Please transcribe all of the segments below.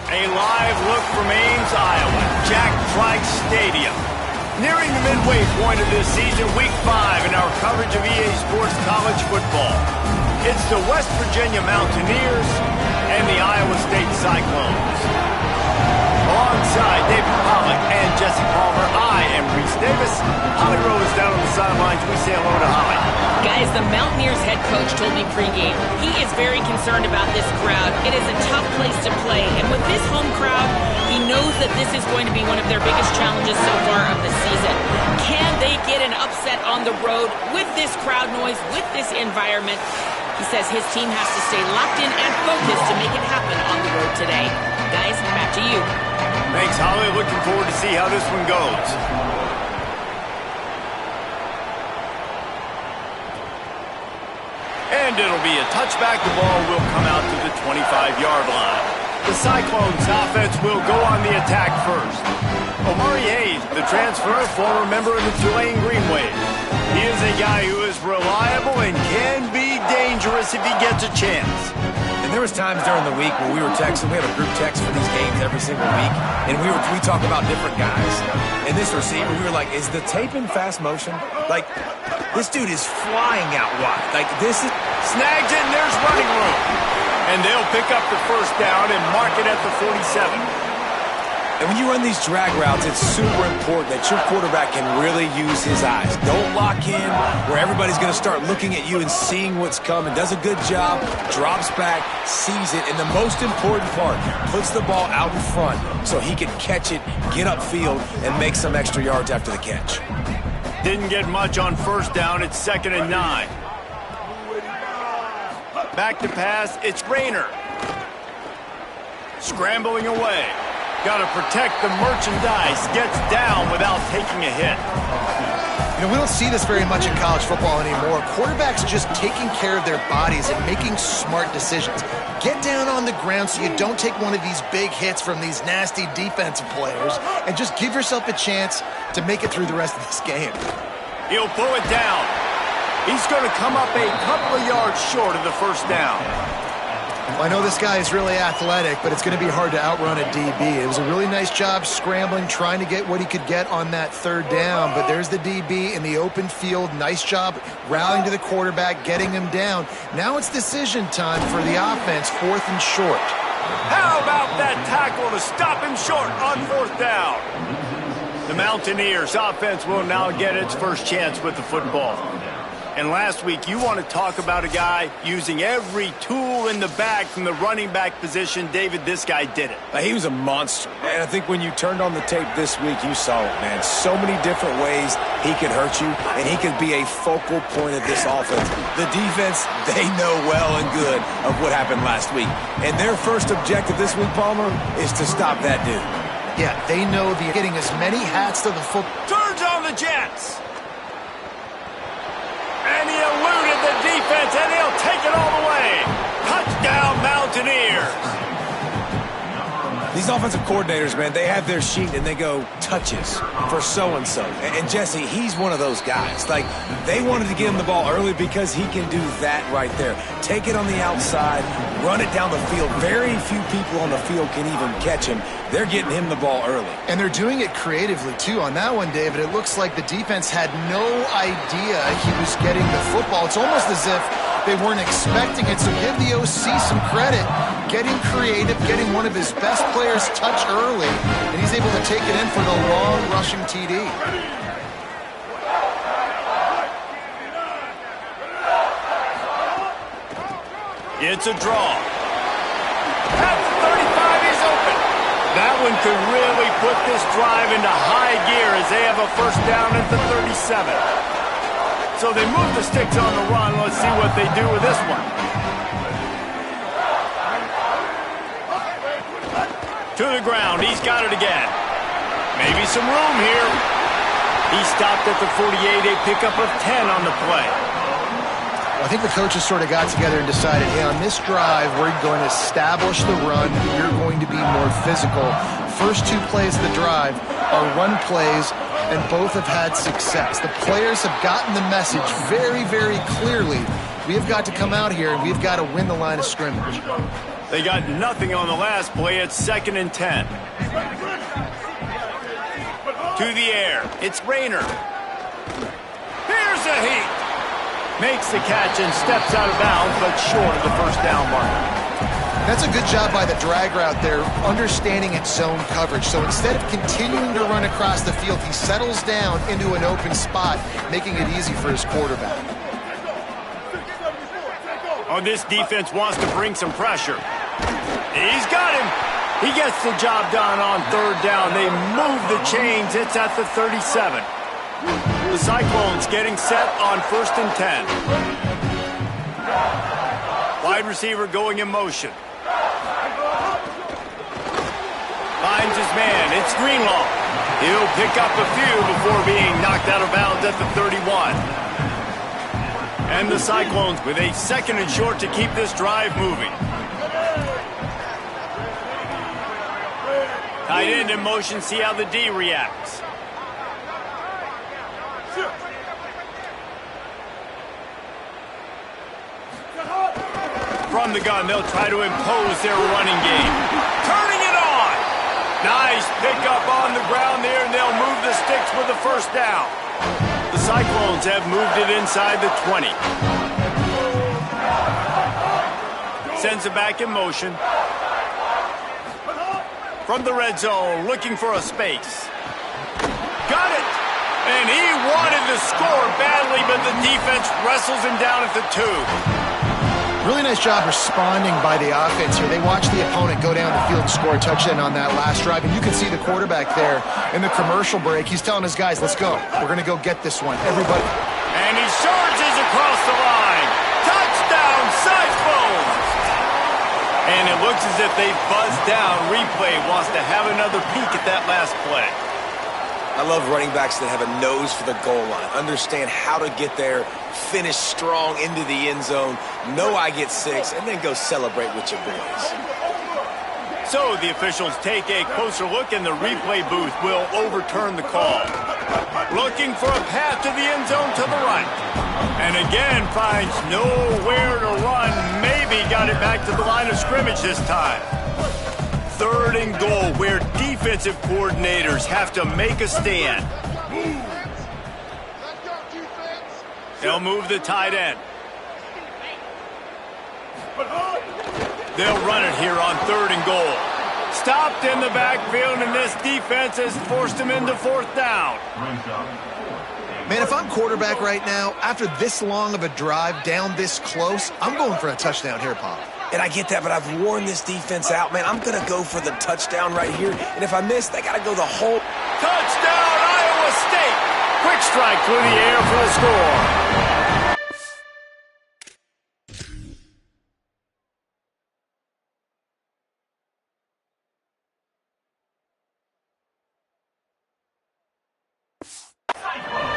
A live look from Ames, Iowa, Jack Trice Stadium. Nearing the midway point of this season, Week 5 in our coverage of EA Sports College football. It's the West Virginia Mountaineers and the Iowa State Cyclones. Alongside David Pollack and Jesse Palmer, I am Reese Davis. Holly Rowe is down on the sidelines. We say hello to Holly. Guys, the Mountaineers head coach told me pregame he is very concerned about this crowd. It is a tough place to play, and with this home crowd, he knows that this is going to be one of their biggest challenges so far of the season. Can they get an upset on the road with this crowd noise, with this environment? He says his team has to stay locked in and focused to make it happen on the road today. Guys, back to you. Thanks, Holly. Looking forward to see how this one goes. And it'll be a touchback. The ball will come out to the 25-yard line. The Cyclones offense will go on the attack first. Omari Hayes, the transfer, former member of the Tulane Green Wave. He is a guy who is reliable and can be dangerous if he gets a chance. And there was times during the week where we were texting. We have a group text for these games every single week, and we talk about different guys. And this receiver, we were like, is the tape in fast motion? Like, this dude is flying out wide. Like, this is... Snags it, and there's running room. And they'll pick up the first down and mark it at the 47. And when you run these drag routes, it's super important that your quarterback can really use his eyes. Don't lock in where everybody's going to start looking at you and seeing what's coming. Does a good job, drops back, sees it, and the most important part, puts the ball out in front so he can catch it, get upfield, and make some extra yards after the catch. Didn't get much on first down. It's 2nd and 9. Back to pass. It's Rayner. Scrambling away. Got to protect the merchandise. Gets down without taking a hit. You know, we don't see this very much in college football anymore. Quarterbacks just taking care of their bodies and making smart decisions. Get down on the ground so you don't take one of these big hits from these nasty defensive players and just give yourself a chance to make it through the rest of this game. He'll pull it down. He's going to come up a couple of yards short of the first down. Well, I know this guy is really athletic, but it's going to be hard to outrun a DB. It was a really nice job scrambling, trying to get what he could get on that third down, but there's the DB in the open field. Nice job rallying to the quarterback, getting him down. Now it's decision time for the offense, 4th and short. How about that tackle to stop him short on 4th down? The Mountaineers offense will now get its first chance with the football. And last week, you want to talk about a guy using every tool in the bag from the running back position. David, this guy did it. He was a monster. And I think when you turned on the tape this week, you saw it, man. So many different ways he could hurt you, and he could be a focal point of this offense. The defense, they know well and good of what happened last week. And their first objective this week, Palmer, is to stop that dude. Yeah, they know they're getting as many hats to the football. Turns on the Jets. And he eluded the defense, and he'll take it all the way. Touchdown, Mountaineers. These offensive coordinators, man, they have their sheet and they go touches for so-and-so. And Jesse, he's one of those guys. Like, they wanted to get him the ball early because he can do that right there. Take it on the outside, run it down the field. Very few people on the field can even catch him. They're getting him the ball early. And they're doing it creatively, too. On that one, David, it looks like the defense had no idea he was getting the football. It's almost as if they weren't expecting it, so give the OC some credit. Getting creative, getting one of his best players touch early, and he's able to take it in for the long rushing TD. It's a draw. At the 35, he's open. That one could really put this drive into high gear as they have a first down at the 37. So they move the sticks on the run. Let's see what they do with this one. To the ground. He's got it again. Maybe some room here. He stopped at the 48. A pickup of 10 on the play. Well, I think the coaches sort of got together and decided, hey, on this drive, we're going to establish the run. You're going to be more physical. First 2 plays of the drive are run plays, and both have had success. The players have gotten the message very, very clearly. We have got to come out here, and we've got to win the line of scrimmage. They got nothing on the last play. It's 2nd and 10. To the air. It's Rayner. Here's a heat. Makes the catch and steps out of bounds, but short of the first down marker. That's a good job by the drag route there, understanding its zone coverage. So instead of continuing to run across the field, he settles down into an open spot, making it easy for his quarterback. Oh, this defense wants to bring some pressure. He's got him. He gets the job done on 3rd down. They move the chains. It's at the 37. The Cyclones getting set on 1st and 10. Wide receiver going in motion. Finds his man. It's Greenlaw. He'll pick up a few before being knocked out of bounds at the 31. And the Cyclones with a 2nd and short to keep this drive moving. Tight end in motion. See how the D reacts. From the gun, they'll try to impose their running game. Turning it on! Nice pickup on the ground there, and they'll move the sticks with the 1st down. The Cyclones have moved it inside the 20. Sends it back in motion. From the red zone, looking for a space. Got it! And he wanted to score badly, but the defense wrestles him down at the 2. Really nice job responding by the offense here. They watched the opponent go down the field and score a touchdown on that last drive. And you can see the quarterback there in the commercial break. He's telling his guys, let's go. We're going to go get this one. Everybody. And he surges across the line. Touchdown, Cyclones! And it looks as if they buzzed down. Replay wants to have another peek at that last play. I love running backs that have a nose for the goal line, understand how to get there, finish strong into the end zone, know I get 6, and then go celebrate with your boys. So the officials take a closer look, and the replay booth will overturn the call. Looking for a path to the end zone to the right. And again finds nowhere to run. Maybe got it back to the line of scrimmage this time. 3rd and goal, where defensive coordinators have to make a stand. They'll move the tight end. They'll run it here on 3rd and goal. Stopped in the backfield, and this defense has forced him into 4th down. Man, if I'm quarterback right now, after this long of a drive down this close, I'm going for a touchdown here, Pop. And I get that, but I've worn this defense out, man. I'm going to go for the touchdown right here. And if I miss, they got to go the whole... Touchdown, Iowa State! Quick strike through the air for the score.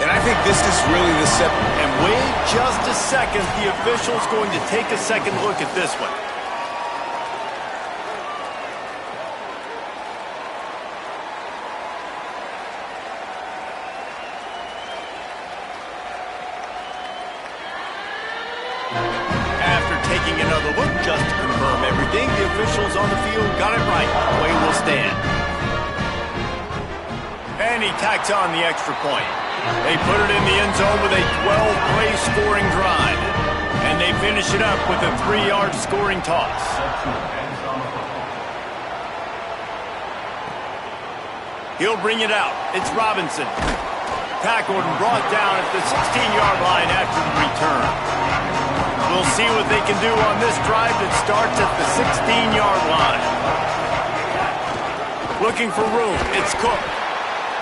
And I think this is really the set. And wait just a second. The official's going to take a second look at this one. After taking another look just to confirm everything, the officials on the field got it right. Play will stand. And he tacks on the extra point. They put it in the end zone with a 12-play scoring drive. And they finish it up with a 3-yard scoring toss. He'll bring it out. It's Robinson. Tackled and brought down at the 16-yard line after the return. We'll see what they can do on this drive that starts at the 16-yard line. Looking for room. It's Cook.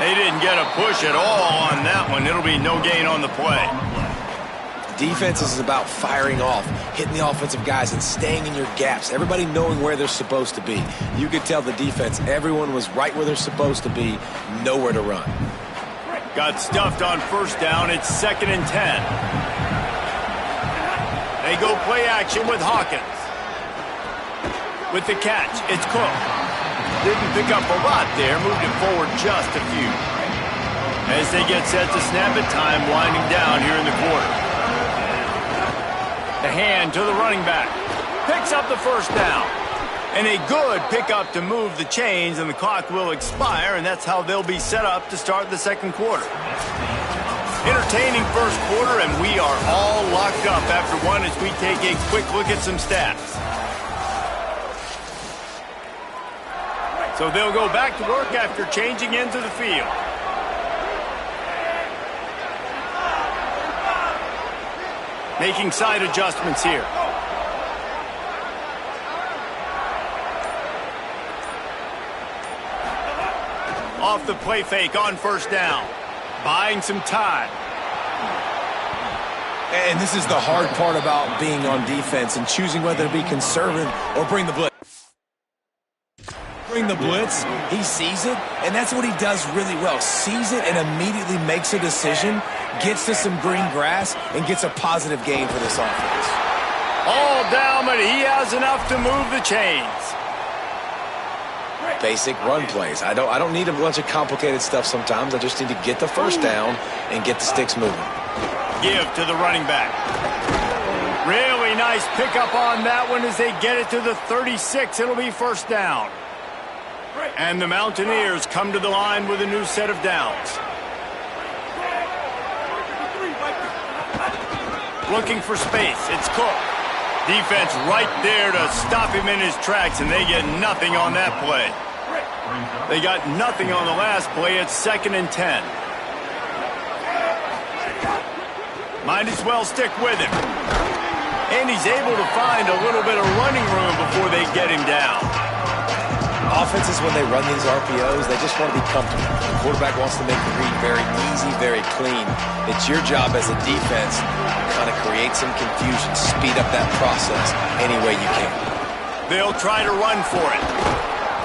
They didn't get a push at all on that one. It'll be no gain on the play. Defense is about firing off, hitting the offensive guys, and staying in your gaps. Everybody knowing where they're supposed to be. You could tell the defense, everyone was right where they're supposed to be, nowhere to run. Got stuffed on 1st down. It's 2nd and 10. They go play action with Hawkins. With the catch, it's Cook. Didn't pick up a lot there, moved it forward just a few. As they get set to snap it, time winding down here in the quarter. The hand to the running back. Picks up the 1st down. And a good pickup to move the chains, and the clock will expire, and that's how they'll be set up to start the second quarter. Entertaining first quarter, and we are all locked up after one as we take a quick look at some stats. So they'll go back to work after changing into the field. Making side adjustments here. Off the play fake on first down. Buying some time. And this is the hard part about being on defense and choosing whether to be conservative or bring the blitz. Bring the blitz, he sees it, and that's what he does really well. Sees it and immediately makes a decision, gets to some green grass, and gets a positive gain for this offense. All down, but he has enough to move the chains. Basic run plays. I don't need a bunch of complicated stuff sometimes. I just need to get the first down and get the sticks moving. Give to the running back. Really nice pickup on that one as they get it to the 36. It'll be first down. And the Mountaineers come to the line with a new set of downs. Looking for space. It's Cook. Defense right there to stop him in his tracks, and they get nothing on that play. They got nothing on the last play. It's 2nd and 10. Might as well stick with him. And he's able to find a little bit of running room before they get him down. Offenses, when they run these RPOs, they just want to be comfortable. The quarterback wants to make the read very easy, very clean. It's your job as a defense to kind of create some confusion, speed up that process any way you can. They'll try to run for it.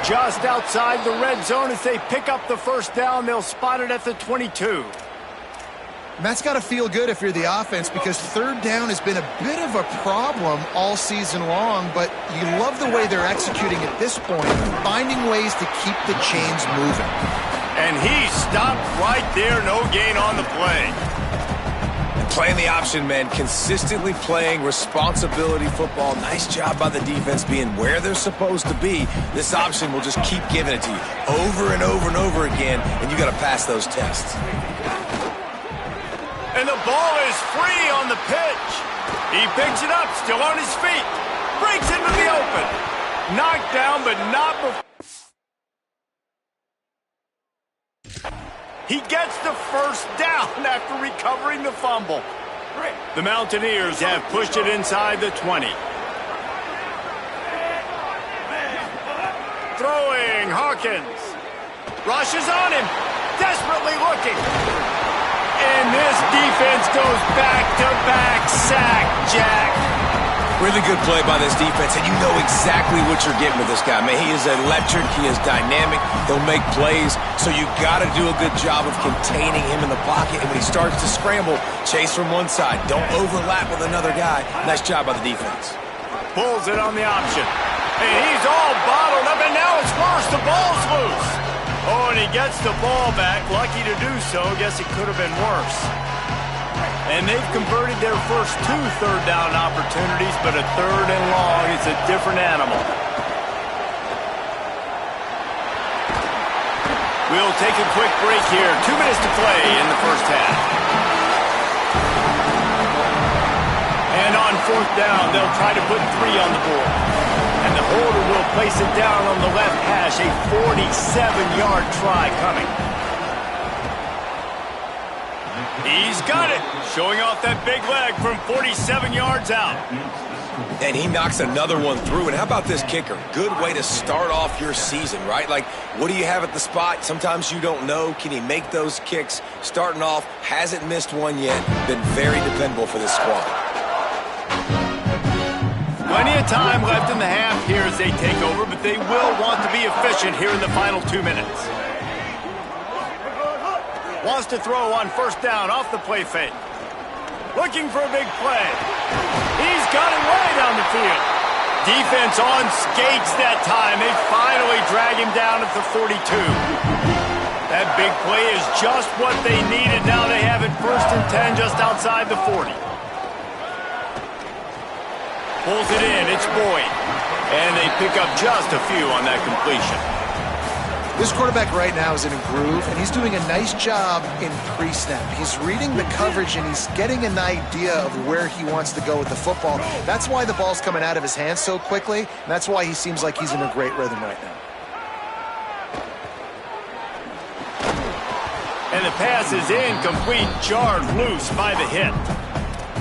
Just outside the red zone as they pick up the first down. They'll spot it at the 22. And that's got to feel good if you're the offense, because third down has been a bit of a problem all season long, but you love the way they're executing at this point, finding ways to keep the chains moving. And he stopped right there, no gain on the play. Playing the option, man, consistently playing responsibility football. Nice job by the defense being where they're supposed to be. This option will just keep giving it to you over and over and over again, and you got to pass those tests. And the ball is free on the pitch. He picks it up, still on his feet. Breaks into the open. Knocked down, but not before. He gets the first down after recovering the fumble. The Mountaineers have pushed it inside the 20. Throwing, Hawkins. Rushes on him. Desperately looking. And this defense goes back-to-back sack, Jack. Really good play by this defense, and you know exactly what you're getting with this guy. Man, he is electric. He is dynamic. He'll make plays, so you got to do a good job of containing him in the pocket. And when he starts to scramble, chase from one side. Don't overlap with another guy. Nice job by the defense. Pulls it on the option. And he's all bottled up, and now it's worse. The ball's loose. Oh, and he gets the ball back. Lucky to do so. Guess it could have been worse. And they've converted their first 2 third-down opportunities, but a 3rd and long is a different animal. We'll take a quick break here. 2 minutes to play in the first half. And on 4th down, they'll try to put 3 on the board. And the holder will place it down on the left hash. A 47-yard try coming. He's got it. Showing off that big leg from 47 yards out. And he knocks another one through. And how about this kicker? Good way to start off your season, right? Like, what do you have at the spot? Sometimes you don't know. Can he make those kicks? Starting off, hasn't missed one yet. Been very dependable for this squad. Plenty of time left in the half here as they take over, but they will want to be efficient here in the final 2 minutes. Wants to throw on 1st down off the play fake. Looking for a big play. He's got it way down the field. Defense on skates that time. They finally drag him down at the 42. That big play is just what they needed. Now they have it 1st and 10 just outside the 40. Pulls it in. It's Boyd. And they pick up just a few on that completion. This quarterback right now is in a groove, and he's doing a nice job in pre-snap. He's reading the coverage, and he's getting an idea of where he wants to go with the football. That's why the ball's coming out of his hands so quickly, and that's why he seems like he's in a great rhythm right now. And the pass is incomplete, jarred loose by the hit.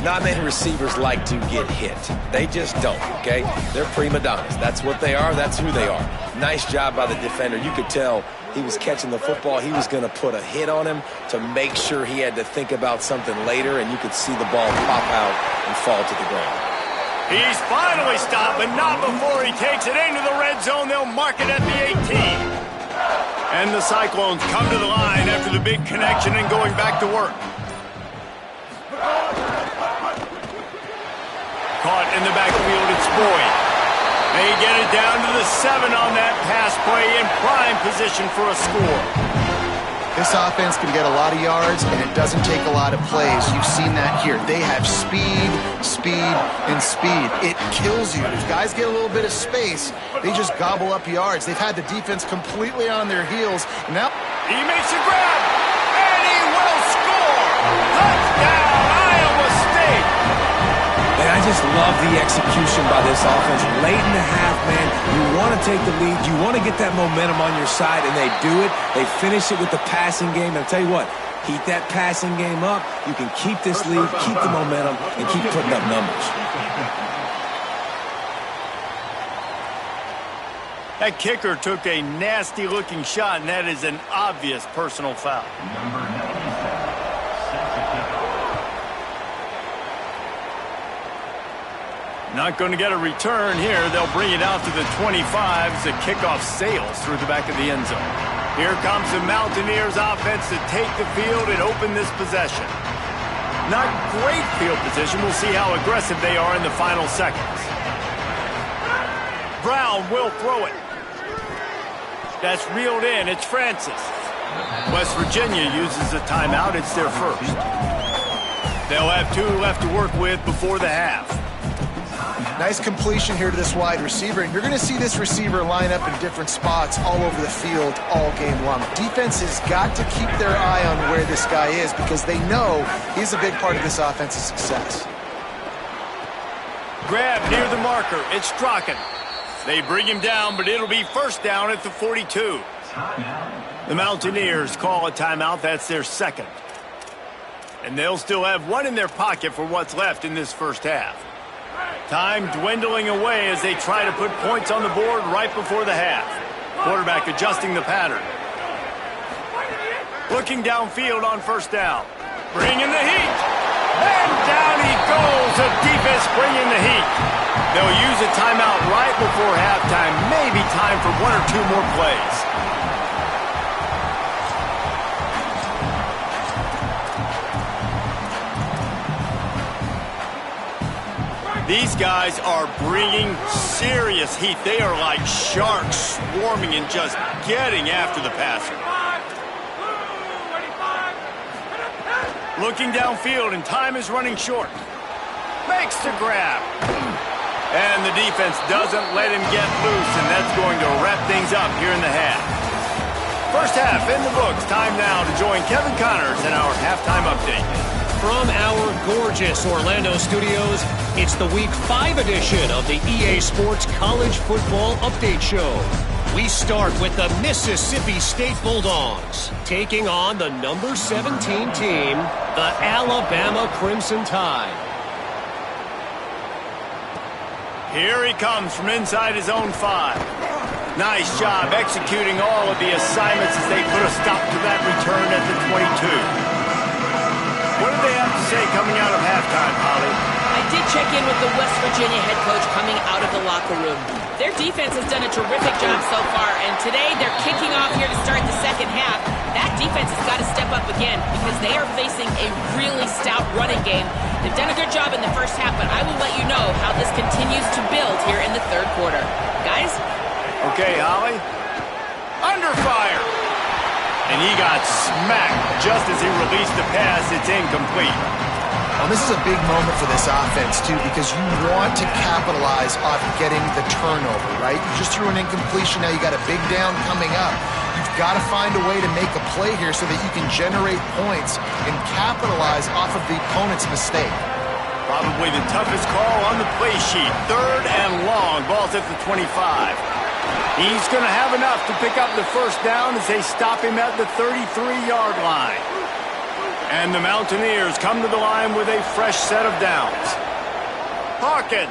Not many receivers like to get hit. They just don't, okay? They're prima donnas. That's what they are. That's who they are. Nice job by the defender. You could tell he was catching the football. He was going to put a hit on him to make sure he had to think about something later, and you could see the ball pop out and fall to the ground. He's finally stopped, but not before he takes it into the red zone. They'll mark it at the 18. And the Cyclones come to the line after the big connection and going back to work. Caught in the backfield, it's Boyd. They get it down to the 7 on that pass play in prime position for a score. This offense can get a lot of yards, and it doesn't take a lot of plays. You've seen that here. They have speed, speed, and speed. It kills you. If guys get a little bit of space, they just gobble up yards. They've had the defense completely on their heels. Now he makes a grab, and he will score. Touchdown, Iowa State. And I just love the execution by this offense. Late in the half, man, you want to take the lead. You want to get that momentum on your side, and they do it. They finish it with the passing game. And I'll tell you what, keep that passing game up. You can keep this lead, keep the momentum, and keep putting up numbers. That kicker took a nasty-looking shot, and that is an obvious personal foul. Not going to get a return here. They'll bring it out to the 25 as the kickoff sails through the back of the end zone. Here comes the Mountaineers offense to take the field and open this possession. Not great field position. We'll see how aggressive they are in the final seconds. Brown will throw it. That's reeled in. It's Francis. West Virginia uses a timeout. It's their first. They'll have 2 left to work with before the half. nice completion here to this wide receiver, and you're going to see this receiver line up in different spots all over the field all game long. Defense has got to keep their eye on where this guy is because they know he's a big part of this offense's success. Grab near the marker. It's Strachan. They bring him down, but it'll be first down at the 42. The Mountaineers call a timeout. That's their second. And they'll still have one in their pocket for what's left in this first half. Time dwindling away as they try to put points on the board right before the half. Quarterback adjusting the pattern. Looking downfield on first down. Bringing the heat. And down he goes. The defense bringing the heat. They'll use a timeout right before halftime. Maybe time for one or two more plays. These guys are bringing serious heat. They are like sharks swarming and just getting after the passer. Looking downfield, and time is running short. Makes the grab. And the defense doesn't let him get loose, and that's going to wrap things up here in the half. First half in the books. Time now to join Kevin Connors in our halftime update. From our gorgeous Orlando studios, it's the Week 5 edition of the EA Sports College Football Update Show. We start with the Mississippi State Bulldogs, taking on the number 17 team, the Alabama Crimson Tide. Here he comes from inside his own 5. Nice job executing all of the assignments as they put a stop to that return at the 22. What do they have to say coming out of halftime, Holly? I did check in with the West Virginia head coach coming out of the locker room. Their defense has done a terrific job so far, and today they're kicking off here to start the second half. That defense has got to step up again because they are facing a really stout running game. They've done a good job in the first half, but I will let you know how this continues to build here in the third quarter. Guys? Okay, Holly. Under fire. And he got smacked just as he released the pass. It's incomplete. Well, this is a big moment for this offense, too, because you want to capitalize off getting the turnover, right? You just threw an incompletion. Now you got a big down coming up. You've got to find a way to make a play here so that you can generate points and capitalize off of the opponent's mistake. Probably the toughest call on the play sheet. 3rd and long. Ball's at the 25. He's going to have enough to pick up the first down as they stop him at the 33-yard line. And the Mountaineers come to the line with a fresh set of downs. Hawkins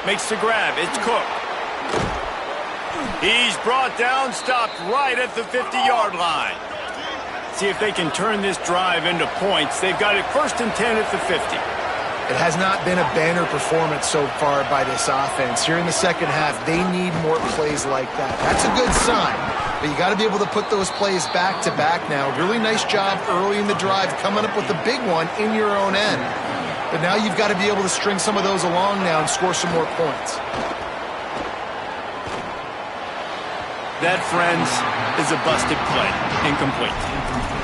makes the grab. It's Cook. He's brought down, stopped right at the 50-yard line. See if they can turn this drive into points. They've got it 1st and 10 at the 50. It has not been a banner performance so far by this offense. Here in the second half, they need more plays like that. That's a good sign, but you got to be able to put those plays back to back now. Really nice job early in the drive coming up with a big one in your own end. But now you've got to be able to string some of those along now and score some more points. That, friends, is a busted play. Incomplete.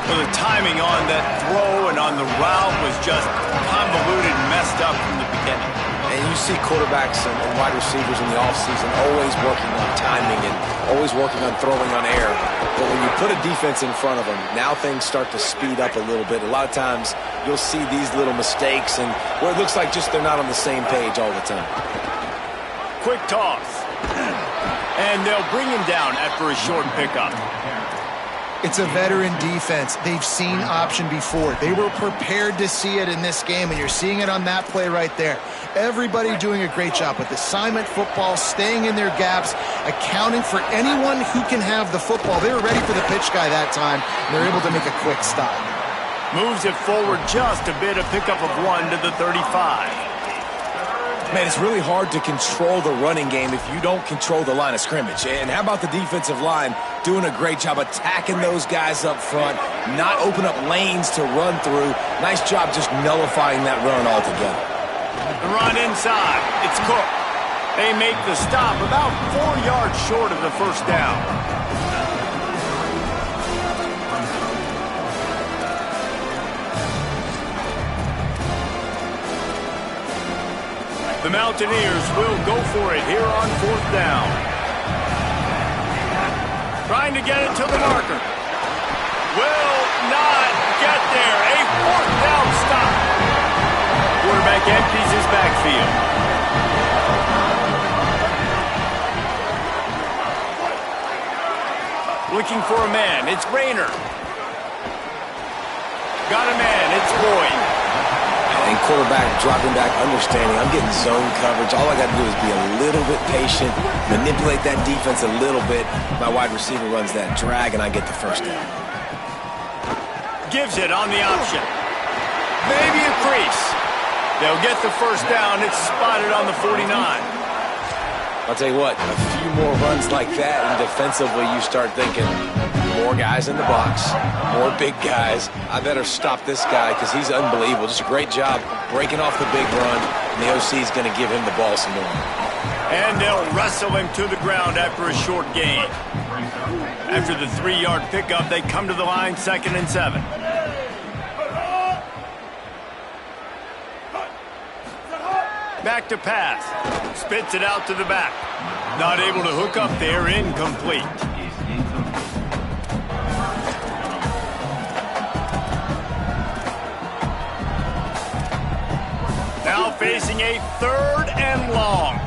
Well, the timing on that throw and on the route was just convoluted and messed up from the beginning. And you see quarterbacks and wide receivers in the offseason always working on timing and always working on throwing on air. But when you put a defense in front of them, now things start to speed up a little bit. A lot of times you'll see these little mistakes and where it looks like just they're not on the same page all the time. Quick toss. And they'll bring him down after a short pickup. It's a veteran defense. They've seen option before. They were prepared to see it in this game, and you're seeing it on that play right there. Everybody doing a great job with assignment football, staying in their gaps, accounting for anyone who can have the football. They were ready for the pitch guy that time, and they're able to make a quick stop. Moves it forward just a bit, a pickup of 1 to the 35. Man, it's really hard to control the running game if you don't control the line of scrimmage. And how about the defensive line doing a great job attacking those guys up front, not open up lanes to run through. Nice job just nullifying that run altogether. The run inside. It's Cook. They make the stop about 4 yards short of the first down. The Mountaineers will go for it here on 4th down. Trying to get it to the marker. Will not get there. A 4th down stop. Quarterback empties his backfield. Looking for a man. It's Rayner. Got a man. It's Boyd. And quarterback dropping back, understanding I'm getting zone coverage. All I got to do is be a little bit patient, manipulate that defense a little bit. My wide receiver runs that drag, and I get the first down. Gives it on the option. Maybe a crease. They'll get the first down. It's spotted on the 49. I'll tell you what, a few more runs like that, and defensively you start thinking, more guys in the box, more big guys. I better stop this guy because he's unbelievable. Just a great job breaking off the big run, and the OC is going to give him the ball some more. And they'll wrestle him to the ground after a short gain. After the 3-yard pickup, they come to the line 2nd and 7. Back to pass. Spits it out to the back. Not able to hook up there. Incomplete. Now facing a 3rd and long.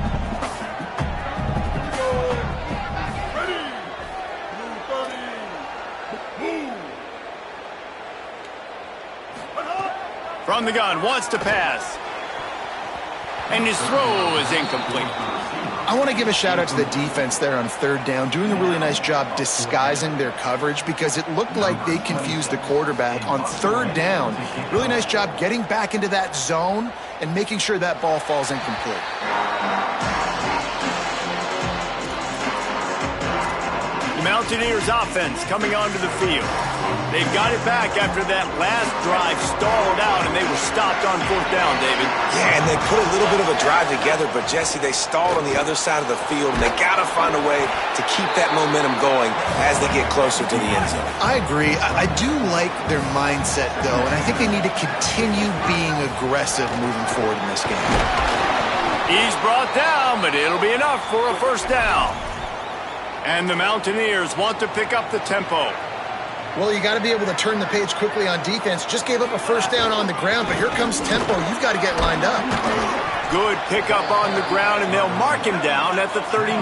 From the gun, wants to pass. And his throw is incomplete. I want to give a shout out to the defense there on 3rd down, doing a really nice job disguising their coverage because it looked like they confused the quarterback on 3rd down. Really nice job getting back into that zone and making sure that ball falls incomplete. The Mountaineers offense coming onto the field. They've got it back after that last drive stalled out, and they were stopped on 4th down, David. Yeah, and they put a little bit of a drive together, but, Jesse, they stalled on the other side of the field, and they got to find a way to keep that momentum going as they get closer to the end zone. I agree. I do like their mindset, though, and I think they need to continue being aggressive moving forward in this game. He's brought down, but it'll be enough for a 1st down. And the Mountaineers want to pick up the tempo. Well, you got to be able to turn the page quickly on defense. Just gave up a 1st down on the ground, but here comes tempo. You've got to get lined up. Good pickup on the ground, and they'll mark him down at the 39.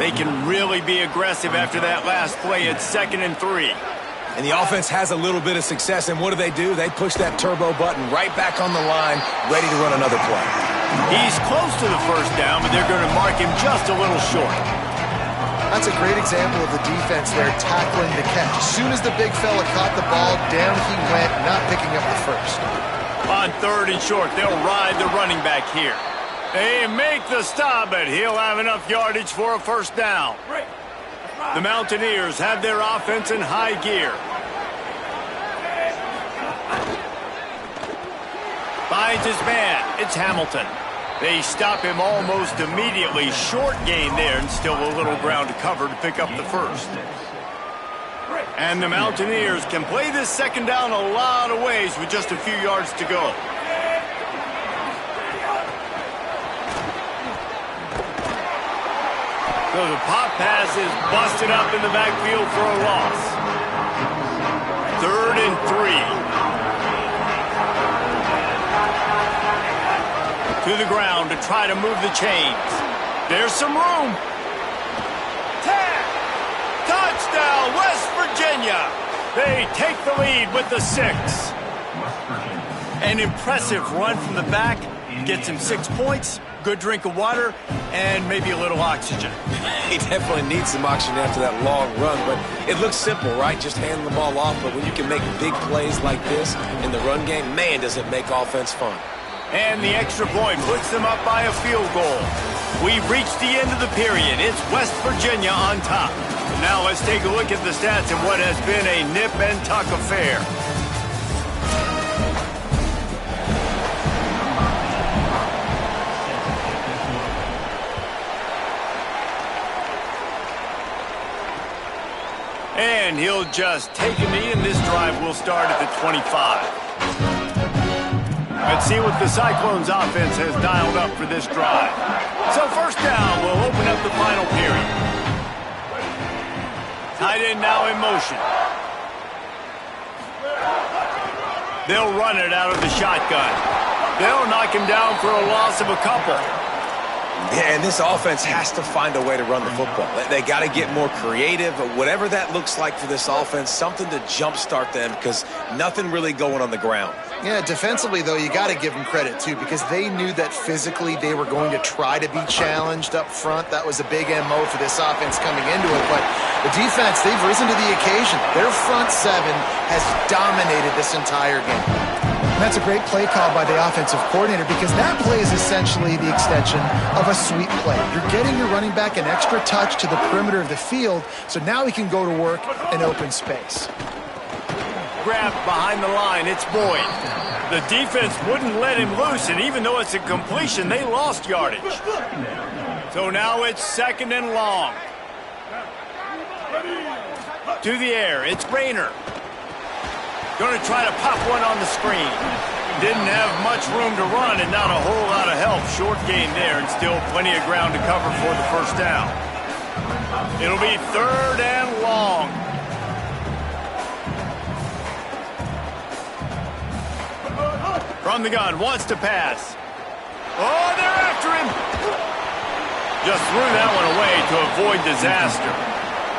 They can really be aggressive after that last play at 2nd and 3. And the offense has a little bit of success, and what do? They push that turbo button right back on the line, ready to run another play. He's close to the 1st down, but they're going to mark him just a little short. That's a great example of the defense there tackling the catch. As soon as the big fella caught the ball, down he went, not picking up the 1st. On 3rd and short, they'll ride the running back here. They make the stop, but he'll have enough yardage for a 1st down. The Mountaineers have their offense in high gear. Finds his man. It's Hamilton. They stop him almost immediately. Short gain there, and still a little ground to cover to pick up the 1st. And the Mountaineers can play this 2nd down a lot of ways with just a few yards to go. So the pop pass is busted up in the backfield for a loss. 3rd and 3. To the ground to try to move the chains. There's some room. Touchdown, West Virginia. They take the lead with the 6. An impressive run from the back. Gets him 6 points, good drink of water, and maybe a little oxygen. He definitely needs some oxygen after that long run, but it looks simple, right? Just hand the ball off, but when you can make big plays like this in the run game, man, does it make offense fun. And the extra point puts them up by a field goal. We've reached the end of the period. It's West Virginia on top. Now let's take a look at the stats in what has been a nip and tuck affair. And he'll just take a knee, and this drive will start at the 25. Let's see what the Cyclones offense has dialed up for this drive. So 1st down will open up the final period. Tight end now in motion. They'll run it out of the shotgun. They'll knock him down for a loss of a couple. Yeah, and this offense has to find a way to run the football. They got to get more creative, whatever that looks like for this offense, something to jumpstart them because nothing really going on the ground. Yeah, defensively, though, you got to give them credit, too, because they knew that physically they were going to try to be challenged up front. That was a big MO for this offense coming into it. But the defense, they've risen to the occasion. Their front 7 has dominated this entire game. And that's a great play call by the offensive coordinator because that play is essentially the extension of a sweep play. You're getting your running back an extra touch to the perimeter of the field, so now he can go to work in open space. Grabbed behind the line, it's Boyd. The defense wouldn't let him loose, and even though it's a completion, they lost yardage. So now it's 2nd and long. To the air, it's Rayner. Going to try to pop one on the screen. Didn't have much room to run and not a whole lot of help. Short gain there and still plenty of ground to cover for the 1st down. It'll be 3rd and long. From the gun, wants to pass. Oh, they're after him. Just threw that one away to avoid disaster.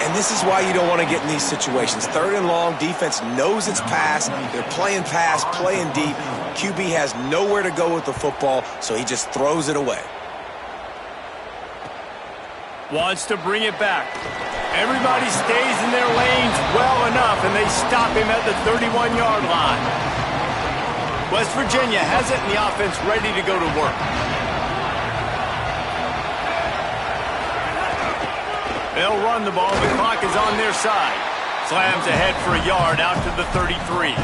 And this is why you don't want to get in these situations. 3rd and long, defense knows it's pass. They're playing pass, playing deep. QB has nowhere to go with the football, so he just throws it away. Wants to bring it back. Everybody stays in their lanes well enough, and they stop him at the 31-yard line. West Virginia has it, and the offense ready to go to work. They'll run the ball. The clock is on their side. Slams ahead for a yard out to the 33.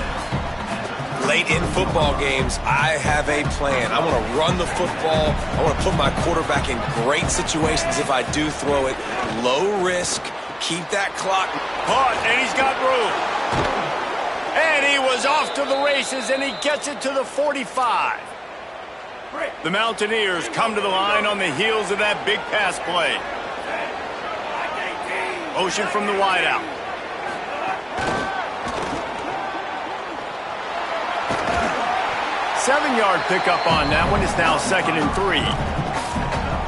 Late in football games, I have a plan. I want to run the football. I want to put my quarterback in great situations if I do throw it. Low risk. Keep that clock. Caught, and he's got room. And he was off to the races, and he gets it to the 45. The Mountaineers come to the line on the heels of that big pass play. Motion from the wideout. Seven-yard pickup on that one. Is now 2nd and 3.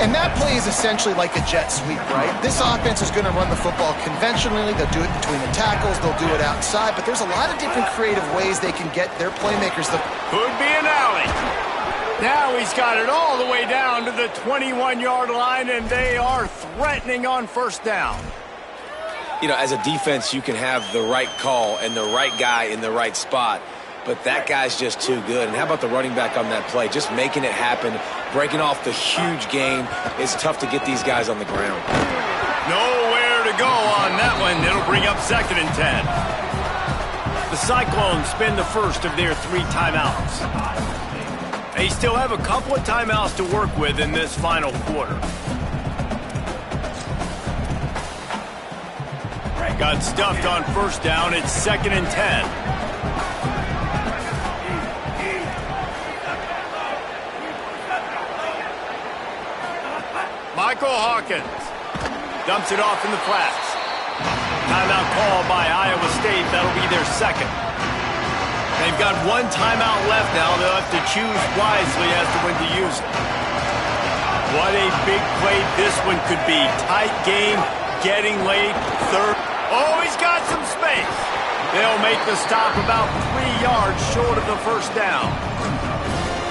And that play is essentially like a jet sweep, right? This offense is going to run the football conventionally. They'll do it between the tackles. They'll do it outside. But there's a lot of different creative ways they can get their playmakers. Could be an alley. Now he's got it all the way down to the 21-yard line, and they are threatening on first down. You know, as a defense, you can have the right call and the right guy in the right spot. But that guy's just too good. And how about the running back on that play? Just making it happen, breaking off the huge gain. It's tough to get these guys on the ground. Nowhere to go on that one. It'll bring up 2nd and 10. The Cyclones spend the first of their 3 timeouts. They still have a couple of timeouts to work with in this final quarter. Got stuffed on first down. It's 2nd and 10. Michael Hawkins dumps it off in the flats. Timeout called by Iowa State. That'll be their 2nd. They've got 1 timeout left now. They'll have to choose wisely as to when to use it. What a big play this one could be. Tight game, getting late, 3rd. Oh, he's got some space. They'll make the stop about 3 yards short of the first down.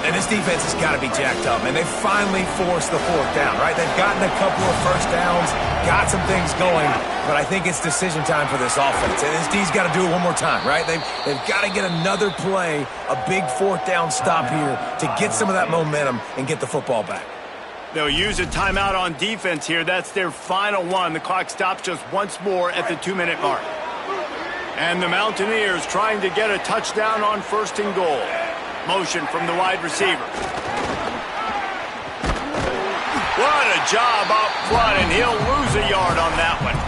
And this defense has got to be jacked up, and they finally forced the 4th down, right? They've gotten a couple of first downs, got some things going, but I think it's decision time for this offense. And this D's got to do it one more time, right? They've got to get another play, a big 4th down stop here to get some of that momentum and get the football back. They'll use a timeout on defense here. That's their final one. The clock stops just once more at the 2-minute mark. And the Mountaineers trying to get a touchdown on 1st and goal. Motion from the wide receiver. What a job up front, and he'll lose a yard on that one.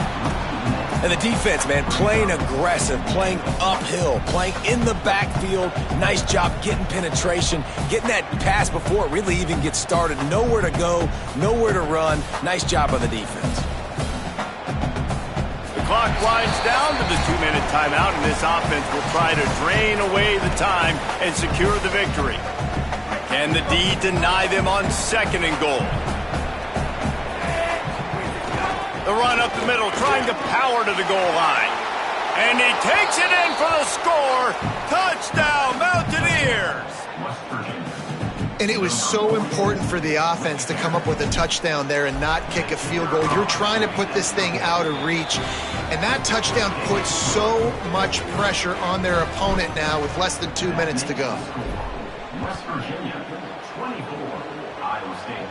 And the defense, man, playing aggressive, playing uphill, playing in the backfield. Nice job getting penetration, getting that pass before it really even gets started. Nowhere to go, nowhere to run. Nice job by the defense. The clock winds down to the 2-minute timeout, and this offense will try to drain away the time and secure the victory. Can the D deny them on 2nd and goal? The run up the middle, trying to power to the goal line. And he takes it in for the score. Touchdown, Mountaineers! And it was so important for the offense to come up with a touchdown there and not kick a field goal. You're trying to put this thing out of reach. And that touchdown puts so much pressure on their opponent now with less than 2 minutes to go. West Virginia, 24, Iowa State,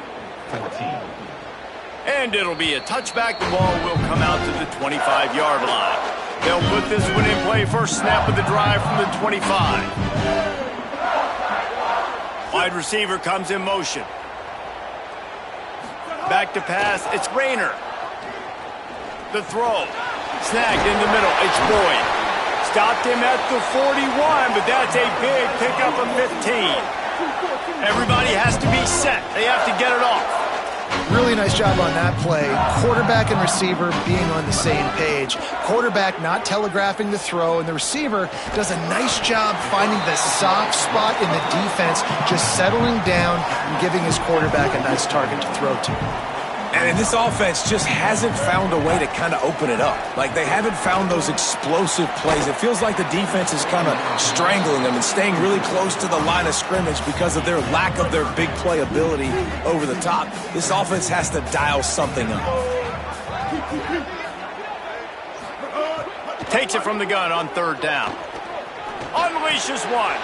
14. And it'll be a touchback. The ball will come out to the 25-yard line. They'll put this one in play. First snap of the drive from the 25. Wide receiver comes in motion. Back to pass. It's Rayner. The throw. Snagged in the middle. It's Boyd. Stopped him at the 41, but that's a big pickup of 15. Everybody has to be set. They have to get it off. Really nice job on that play. Quarterback and receiver being on the same page. Quarterback not telegraphing the throw, and the receiver does a nice job finding the soft spot in the defense, just settling down and giving his quarterback a nice target to throw to. And this offense just hasn't found a way to kind of open it up. Like, they haven't found those explosive plays. It feels like the defense is kind of strangling them and staying really close to the line of scrimmage because of their lack of their big play ability over the top. This offense has to dial something up. Takes it from the gun on 3rd down. Unleashes one.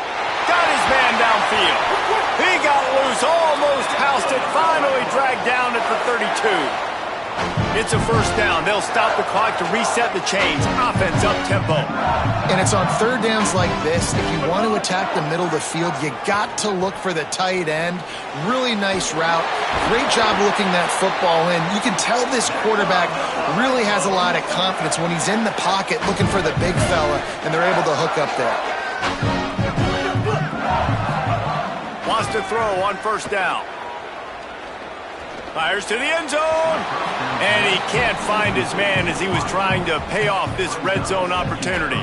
Got his man downfield. He got loose, almost housed it, finally dragged down at the 32. It's a first down. They'll stop the clock to reset the chains. Offense up tempo. And it's on third downs like this. If you want to attack the middle of the field, you got to look for the tight end. Really nice route. Great job looking that football in. You can tell this quarterback really has a lot of confidence when he's in the pocket looking for the big fella, and they're able to hook up there. Wants to throw on first down. Fires to the end zone. And he can't find his man as he was trying to pay off this red zone opportunity.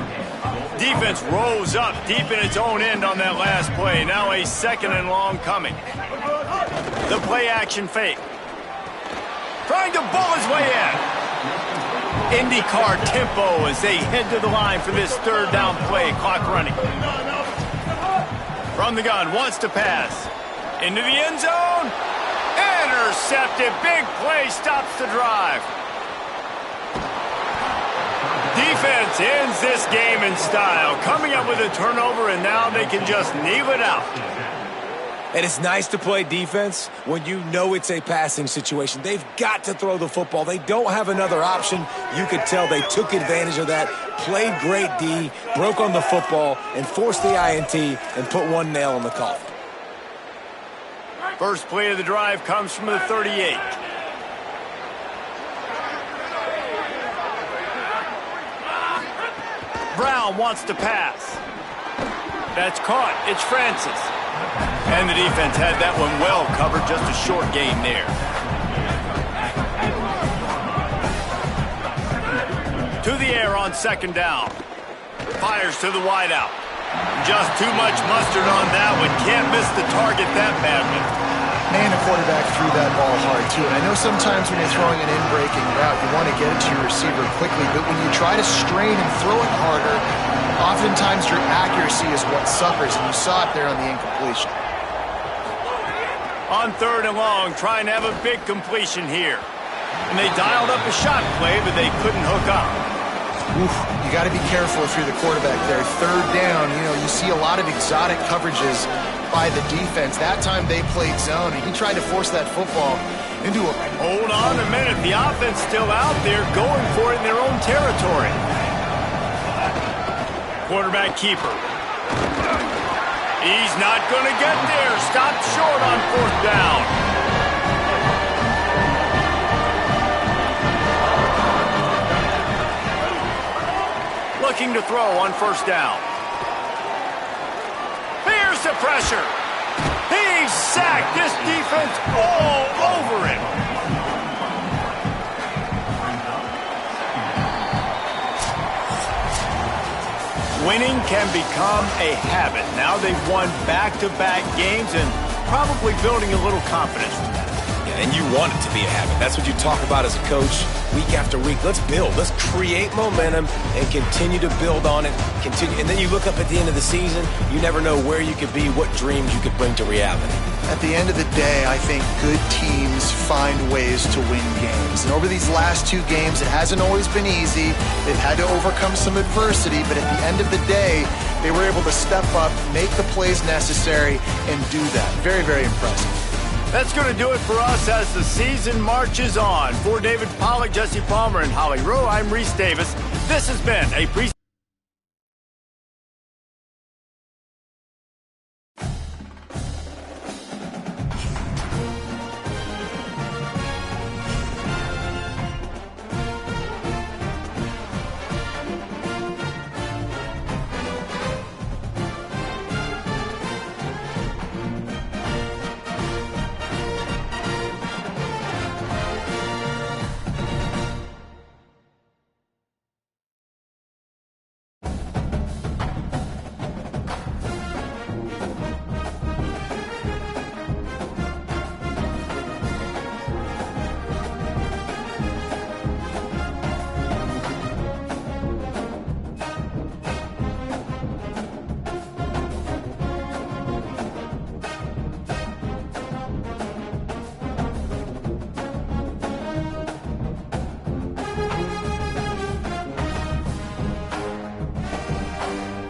Defense rose up deep in its own end on that last play. Now a second and long coming. The play action fake. Trying to bull his way in. IndyCar tempo as they head to the line for this third down play. Clock running. From the gun, wants to pass. Into the end zone. Intercepted. Big play stops the drive. Defense ends this game in style. Coming up with a turnover, and now they can just kneel it out. And it's nice to play defense when you know it's a passing situation. They've got to throw the football. They don't have another option. You could tell they took advantage of that, played great D, broke on the football, and forced the INT and put one nail in the coffin. First play of the drive comes from the 38. Brown wants to pass. That's caught. It's Francis. And the defense had that one well covered. Just a short gain there. To the air on second down. Fires to the wideout. Just too much mustard on that one. Can't miss the target that badly. And the quarterback threw that ball hard, too. And I know sometimes when you're throwing an in-breaking route, you want to get it to your receiver quickly. But when you try to strain and throw it harder, oftentimes your accuracy is what suffers. And you saw it there on the incompletion. On third and long, trying to have a big completion here. And they dialed up a shot play, but they couldn't hook up. Oof, you got to be careful if you're the quarterback there. Third down, you see a lot of exotic coverages by the defense. That time they played zone, and he tried to force that football into a... Hold on a minute. The offense still out there going for it in their own territory. Quarterback keeper. He's not going to get there. Stopped short on fourth down. Looking to throw on first down. Here's the pressure. He's sacked. This defense all over him. Winning can become a habit. Now they've won back-to-back games and probably building a little confidence from that. Yeah, and you want it to be a habit. That's what you talk about as a coach week after week. Let's build. Let's create momentum and continue to build on it. And then you look up at the end of the season, you never know where you could be, what dreams you could bring to reality. At the end of the day, I think good teams find ways to win games. And over these last two games, it hasn't always been easy. They've had to overcome some adversity, but at the end of the day, they were able to step up, make the plays necessary, and do that. Very, very impressive. That's going to do it for us as the season marches on. For David Pollack, Jesse Palmer, and Holly Rowe, I'm Reese Davis. This has been a pre